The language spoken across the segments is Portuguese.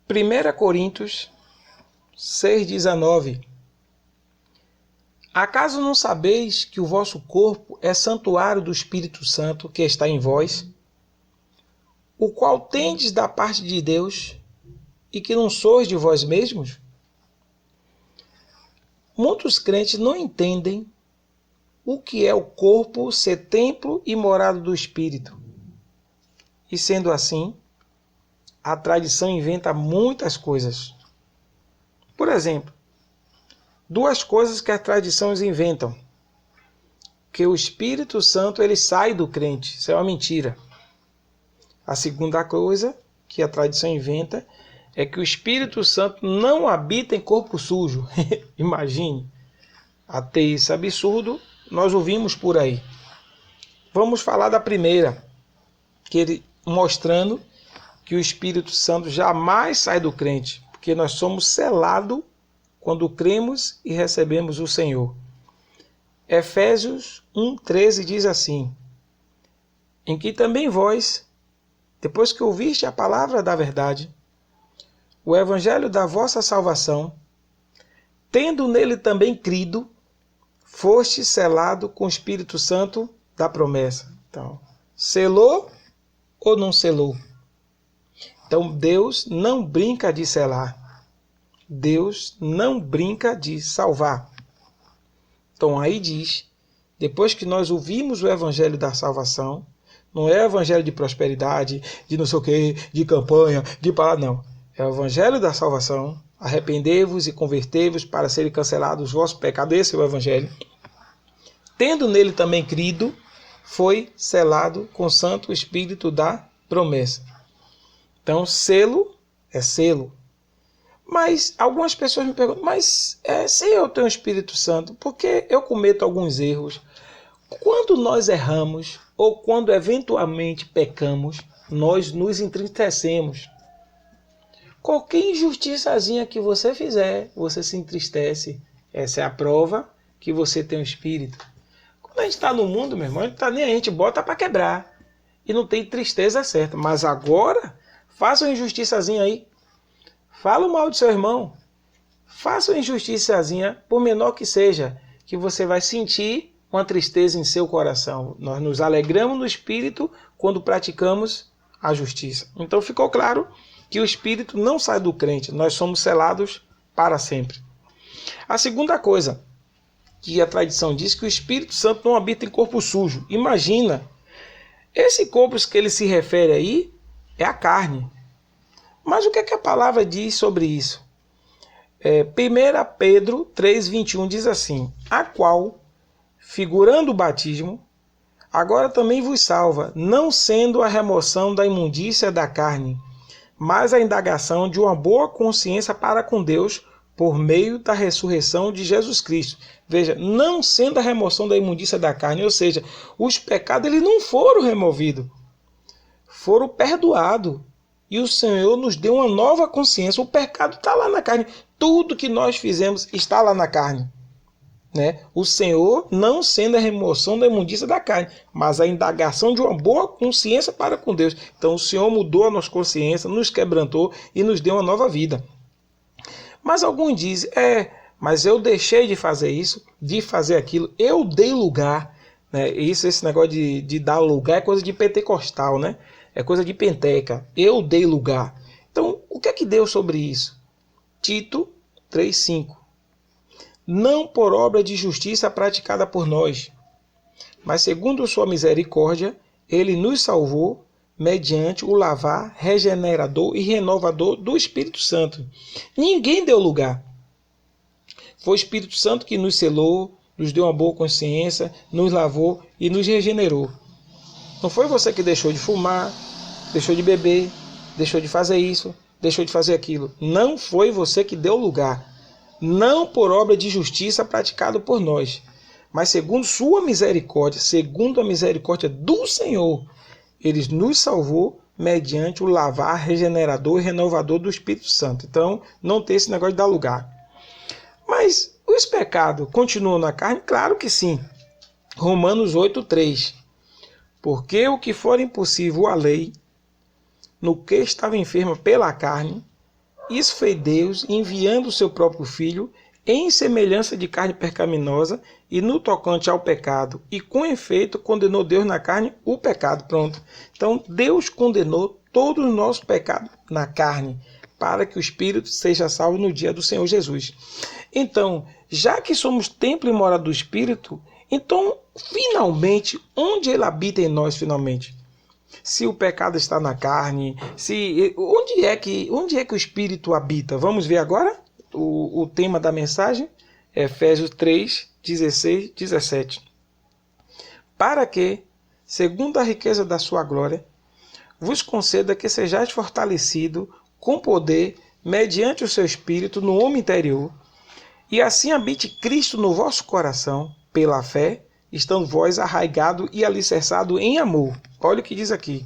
1 Coríntios 6,19. Acaso não sabeis que o vosso corpo é santuário do Espírito Santo que está em vós, o qual tendes da parte de Deus, e que não sois de vós mesmos? Muitos crentes não entendem o que é o corpo ser templo e morada do Espírito. E sendo assim, a tradição inventa muitas coisas. Por exemplo, duas coisas que as tradições inventam. Que o Espírito Santo ele sai do crente. Isso é uma mentira. A segunda coisa que a tradição inventa é que o Espírito Santo não habita em corpo sujo. Imagine. Até isso absurdo nós ouvimos por aí. Vamos falar da primeira, que ele mostrando que o Espírito Santo jamais sai do crente, porque nós somos selados quando cremos e recebemos o Senhor. Efésios 1,13 diz assim: em que também vós, depois que ouviste a palavra da verdade, o evangelho da vossa salvação, tendo nele também crido, foste selado com o Espírito Santo da promessa. Então, selou ou não selou? Então, Deus não brinca de selar. Deus não brinca de salvar. Então, aí diz, depois que nós ouvimos o evangelho da salvação, não é evangelho de prosperidade, de não sei o quê, de campanha, de palavra, não. É o evangelho da salvação. Arrependei-vos e convertei-vos para serem cancelados os vossos pecados. Esse é o evangelho. Tendo nele também crido, foi selado com o Santo Espírito da promessa. Então, selo é selo. Mas algumas pessoas me perguntam, mas se eu tenho o Espírito Santo, por que eu cometo alguns erros? Quando nós erramos, ou quando eventualmente pecamos, nós nos entristecemos. Qualquer injustiçazinha que você fizer, você se entristece. Essa é a prova que você tem o Espírito. Quando a gente está no mundo, meu irmão, a gente tá nem aí, a gente bota para quebrar. E não tem tristeza certa. Mas agora, faça uma injustiçazinha aí. Fala o mal do seu irmão. Faça uma injustiçazinha, por menor que seja, que você vai sentir uma tristeza em seu coração. Nós nos alegramos no Espírito quando praticamos a justiça. Então ficou claro que o Espírito não sai do crente. Nós somos selados para sempre. A segunda coisa que a tradição diz que o Espírito Santo não habita em corpo sujo. Imagina, esse corpo que ele se refere aí é a carne. Mas o que é que a palavra diz sobre isso? 1 Pedro 3,21 diz assim: a qual, figurando o batismo, agora também vos salva, não sendo a remoção da imundícia da carne, mas a indagação de uma boa consciência para com Deus por meio da ressurreição de Jesus Cristo. Veja, não sendo a remoção da imundícia da carne, ou seja, os pecados eles não foram removidos, foram perdoados. E o Senhor nos deu uma nova consciência. O pecado está lá na carne. Tudo que nós fizemos está lá na carne. Né? O Senhor não sendo a remoção da imundícia da carne, mas a indagação de uma boa consciência para com Deus. Então o Senhor mudou a nossa consciência, nos quebrantou e nos deu uma nova vida. Mas alguns dizem, mas eu deixei de fazer isso, de fazer aquilo, eu dei lugar. Né? Esse negócio de dar lugar é coisa de pentecostal, né? É coisa de penteca. Eu dei lugar. Então, o que é que deu sobre isso? Tito 3,5. Não por obra de justiça praticada por nós, mas segundo sua misericórdia, ele nos salvou mediante o lavar regenerador e renovador do Espírito Santo. Ninguém deu lugar. Foi o Espírito Santo que nos selou, nos deu uma boa consciência, nos lavou e nos regenerou. Não foi você que deixou de fumar, deixou de beber, deixou de fazer isso, deixou de fazer aquilo. Não foi você que deu lugar. Não por obra de justiça praticada por nós, mas segundo sua misericórdia, segundo a misericórdia do Senhor, ele nos salvou mediante o lavar regenerador e renovador do Espírito Santo. Então, não tem esse negócio de dar lugar. Mas os pecados continuam na carne? Claro que sim. Romanos 8,3. Porque o que for impossível à lei, no que estava enferma pela carne, Isso foi Deus enviando o seu próprio Filho em semelhança de carne pecaminosa e no tocante ao pecado. E com efeito condenou Deus na carne o pecado. Pronto. Então Deus condenou todo o nosso pecado na carne, para que o Espírito seja salvo no dia do Senhor Jesus. Então, já que somos templo e morada do Espírito, então, finalmente, onde ele habita em nós, finalmente? Se o pecado está na carne, onde é que o Espírito habita? Vamos ver agora o tema da mensagem, Efésios 3, 16, 17. Para que, segundo a riqueza da sua glória, vos conceda que sejais fortalecido com poder, mediante o seu Espírito, no homem interior, e assim habite Cristo no vosso coração, pela fé, estando vós arraigado e alicerçado em amor. Olha o que diz aqui.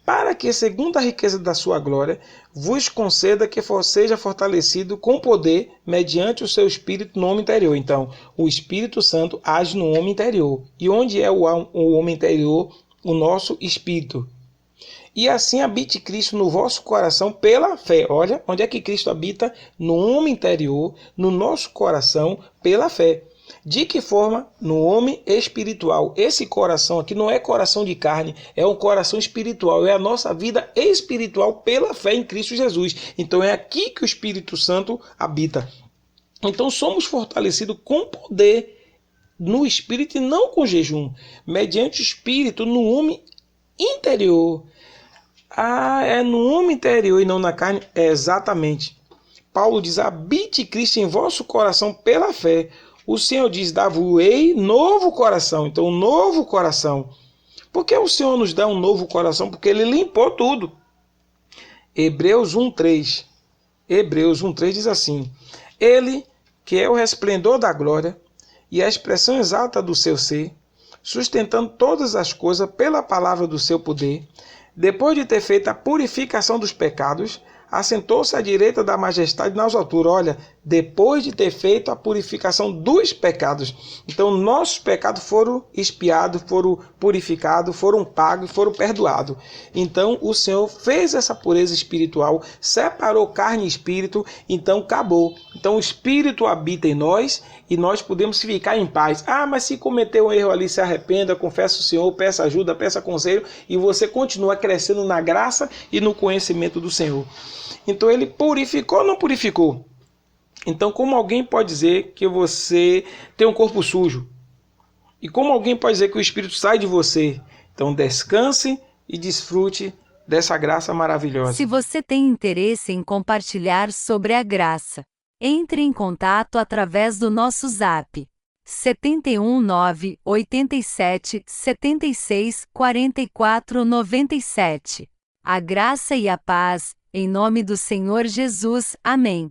Para que, segundo a riqueza da sua glória, vos conceda que seja fortalecido com poder, mediante o seu Espírito no homem interior. Então, o Espírito Santo age no homem interior. E onde é o homem interior? O nosso Espírito. E assim habite Cristo no vosso coração pela fé. Olha, onde é que Cristo habita? No homem interior, no nosso coração, pela fé. De que forma? No homem espiritual. Esse coração aqui não é coração de carne, é um coração espiritual. É a nossa vida espiritual pela fé em Cristo Jesus. Então é aqui que o Espírito Santo habita. Então somos fortalecidos com poder no Espírito e não com jejum. Mediante o Espírito no homem interior. É no homem interior e não na carne? É, exatamente. Paulo diz, habite Cristo em vosso coração pela fé. O Senhor diz, dar-vos-ei novo coração. Então, um novo coração. Por que o Senhor nos dá um novo coração? Porque Ele limpou tudo. Hebreus 1:3. Hebreus 1:3 diz assim, Ele, que é o resplendor da glória e a expressão exata do seu ser, sustentando todas as coisas pela palavra do seu poder, depois de ter feito a purificação dos pecados, assentou-se à direita da majestade nas alturas. Olha, depois de ter feito a purificação dos pecados. Então, nossos pecados foram expiados, foram purificados, foram pagos, foram perdoados. Então, o Senhor fez essa pureza espiritual, separou carne e espírito, então acabou. Então, o Espírito habita em nós e nós podemos ficar em paz. Mas se cometeu um erro ali, se arrependa, confessa o Senhor, peça ajuda, peça conselho e você continua crescendo na graça e no conhecimento do Senhor. Então ele purificou ou não purificou? Então como alguém pode dizer que você tem um corpo sujo? E como alguém pode dizer que o Espírito sai de você? Então descanse e desfrute dessa graça maravilhosa. Se você tem interesse em compartilhar sobre a graça, entre em contato através do nosso Zap 719 87 76 44 97. A graça e a paz, em nome do Senhor Jesus. Amém.